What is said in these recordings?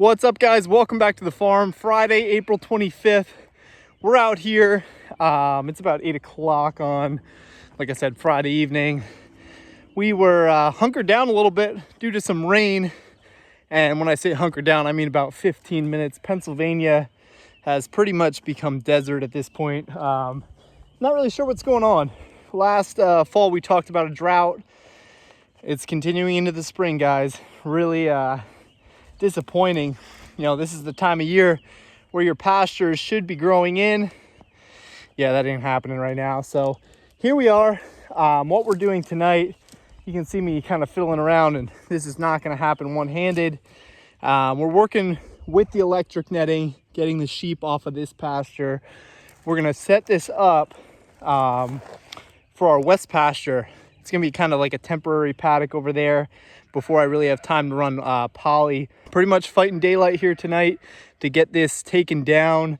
What's up, guys? Welcome back to the farm. Friday, April 25th. We're out here. It's about 8 o'clock on, like I said, Friday evening. We were hunkered down a little bit due to some rain. And when I say hunkered down, I mean about 15 minutes. Pennsylvania has pretty much become desert at this point. Not really sure what's going on. Last fall, we talked about a drought. It's continuing into the spring, guys. Really disappointing. You know, this is the time of year where your pastures should be growing in. Yeah, that ain't happening right now. So here we are. What we're doing tonight, you can see me kind of fiddling around, and this is not going to happen one-handed. We're working with the electric netting, getting the sheep off of this pasture. We're going to set this up for our west pasture. It's going to be kind of like a temporary paddock over there before I really have time to run poly. Pretty much fighting daylight here tonight to get this taken down.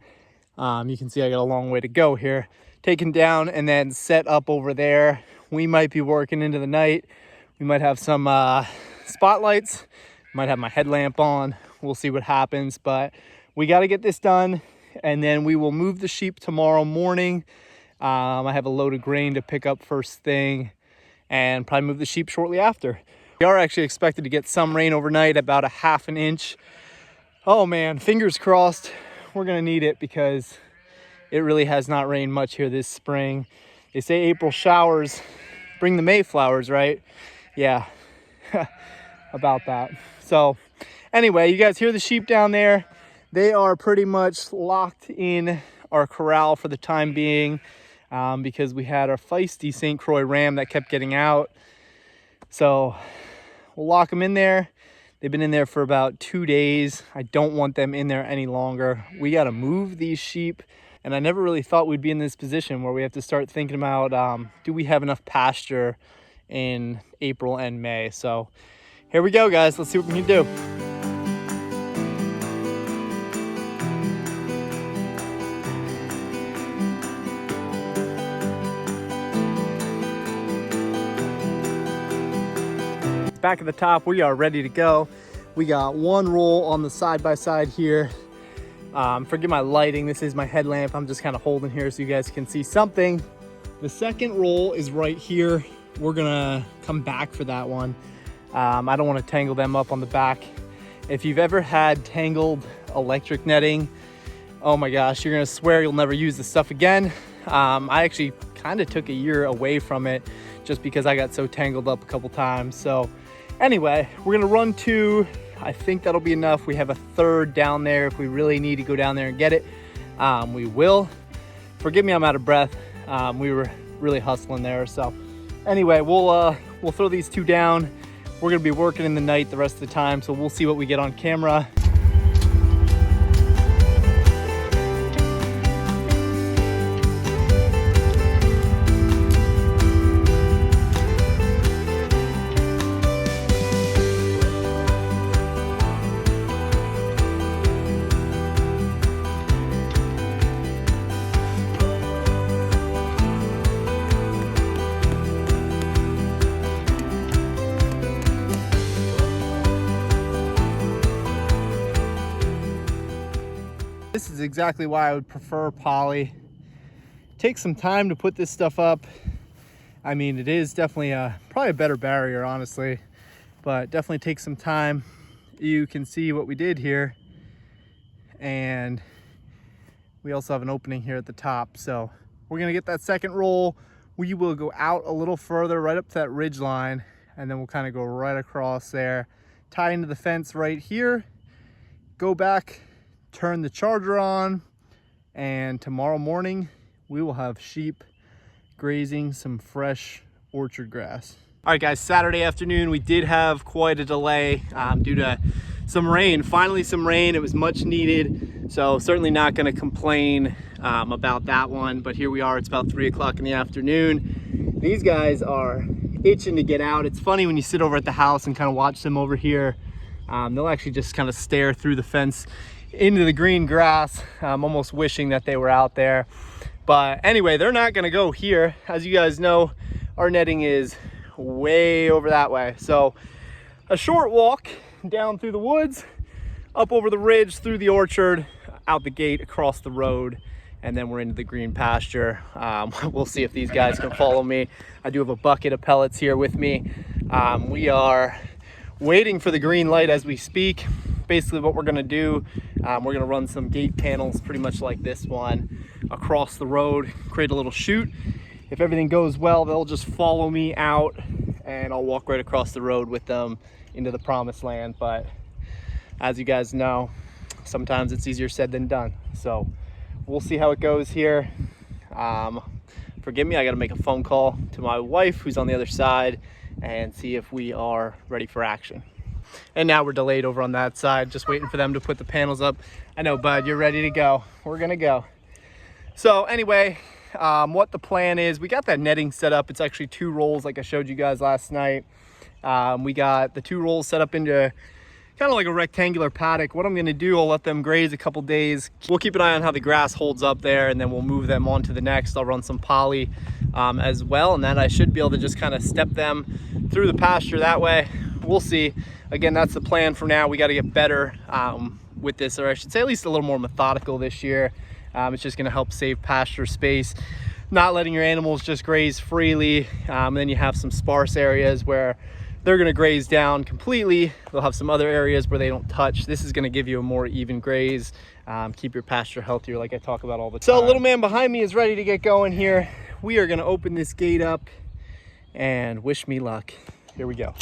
You can see I got a long way to go here. Taken down and then set up over there. We might be working into the night. We might have some spotlights. Might have my headlamp on. We'll see what happens, but we got to get this done, and then we will move the sheep tomorrow morning. I have a load of grain to pick up first thing and probably move the sheep shortly after. We are actually expected to get some rain overnight, about a half an inch. Oh man, fingers crossed. We're gonna need it because it really has not rained much here this spring. They say April showers bring the May flowers, right? Yeah, about that. So anyway, you guys hear the sheep down there. They are pretty much locked in our corral for the time being because we had a feisty St. Croix ram that kept getting out. So we'll lock them in there. They've been in there for about 2 days. I don't want them in there any longer. We got to move these sheep. And I never really thought we'd be in this position where we have to start thinking about, do we have enough pasture in April and May? So here we go, guys. Let's see what we can do. Back at the top, we are ready to go. We got one roll on the side-by-side here. Forget my lighting, this is my headlamp. I'm just kind of holding here so you guys can see something. The second roll is right here. We're gonna come back for that one. I don't want to tangle them up on the back. If you've ever had tangled electric netting, oh my gosh, you're gonna swear you'll never use this stuff again. I actually kind of took a year away from it just because I got so tangled up a couple times. So anyway, we're gonna run two. I think that'll be enough. We have a third down there. If we really need to go down there and get it, we will. Forgive me, I'm out of breath. We were really hustling there. So anyway, we'll throw these two down. We're gonna be working in the night the rest of the time, so we'll see what we get on camera. This is exactly why I would prefer poly. Take some time to put this stuff up. I mean, it is definitely probably a better barrier, honestly, but definitely take some time. You can see what we did here, and we also have an opening here at the top. So we're gonna get that second roll. We will go out a little further, right up to that ridge line, and then we'll kind of go right across there, tie into the fence right here, go back, turn the charger on, and tomorrow morning we will have sheep grazing some fresh orchard grass. All right, guys, Saturday afternoon, we did have quite a delay due to some rain. Finally some rain. It was much needed, so certainly not going to complain about that one. But here we are. It's about 3 o'clock in the afternoon. These guys are itching to get out. It's funny when you sit over at the house and kind of watch them over here. They'll actually just kind of stare through the fence into the green grass. I'm almost wishing that they were out there. But anyway, they're not gonna go here. As you guys know, our netting is way over that way. So a short walk down through the woods, up over the ridge, through the orchard, out the gate, across the road, and then we're into the green pasture. We'll see if these guys can follow me. I do have a bucket of pellets here with me. We are waiting for the green light as we speak. Basically what we're gonna do, we're gonna run some gate panels, pretty much like this one, across the road, create a little chute. If everything goes well, they'll just follow me out and I'll walk right across the road with them into the promised land. But as you guys know, sometimes it's easier said than done. So we'll see how it goes here. Forgive me, I gotta make a phone call to my wife who's on the other side and see if we are ready for action. And now we're delayed over on that side, just waiting for them to put the panels up. I know, bud, you're ready to go. We're gonna go. So anyway, what the plan is, we got that netting set up. It's actually 2 rolls like I showed you guys last night. We got the 2 rolls set up into kind of like a rectangular paddock. What I'm gonna do, I'll let them graze a couple days. We'll keep an eye on how the grass holds up there, and then we'll move them on to the next. I'll run some poly as well, and then I should be able to just kind of step them through the pasture that way. We'll see. Again, that's the plan for now. We got to get better with this, or I should say at least a little more methodical this year. It's just going to help save pasture space, not letting your animals just graze freely. Then you have some sparse areas where they're going to graze down completely. They'll have some other areas where they don't touch. This is going to give you a more even graze, keep your pasture healthier like I talk about all the time. So little man behind me is ready to get going here. We are going to open this gate up and wish me luck. Here we go.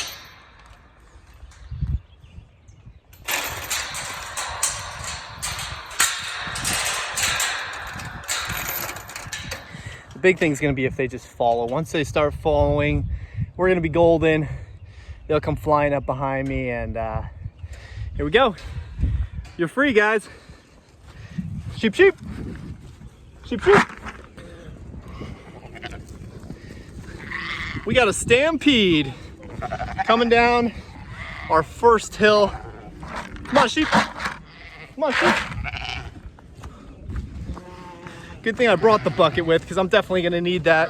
Big thing's gonna be if they just follow. Once they start following, we're gonna be golden. They'll come flying up behind me, and here we go. You're free, guys. Sheep, sheep. Sheep, sheep. We got a stampede coming down our first hill. Come on, sheep. Come on, sheep. Good thing I brought the bucket with, because I'm definitely going to need that.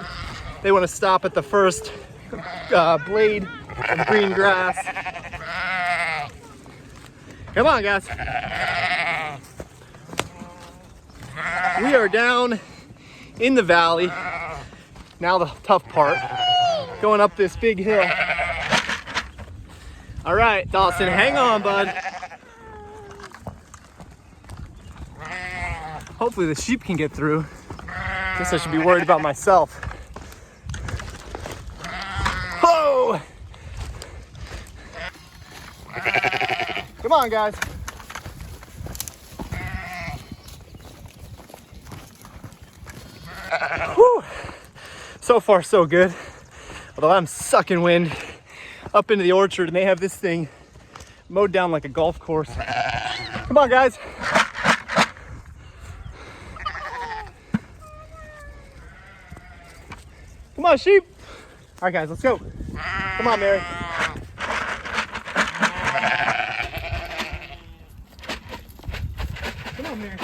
They want to stop at the first blade of green grass. Come on, guys. We are down in the valley. Now the tough part, going up this big hill. All right, Dawson, hang on, bud. Hopefully the sheep can get through. Guess I should be worried about myself. Whoa! Come on, guys. Whew. So far, so good. Although I'm sucking wind up into the orchard, and they have this thing mowed down like a golf course. Come on, guys. Come on, sheep. All right, guys, let's go. Come on, Mary. Come on, Mary.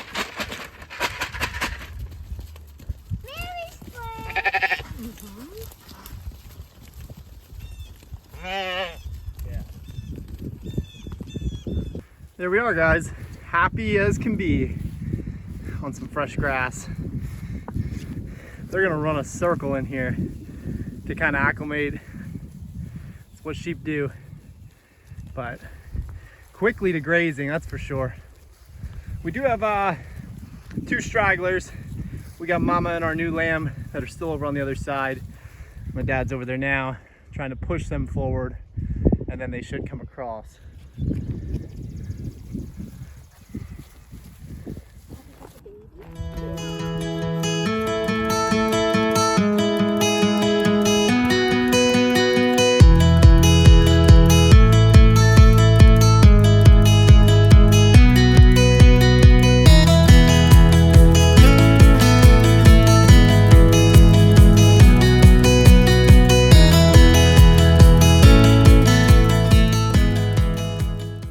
Mary's playing. Yeah. There we are, guys. Happy as can be on some fresh grass. They're gonna run a circle in here to kind of acclimate. It's what sheep do, but quickly to grazing, that's for sure. We do have 2 stragglers. We got Mama and our new lamb that are still over on the other side. My dad's over there now trying to push them forward, and then they should come across.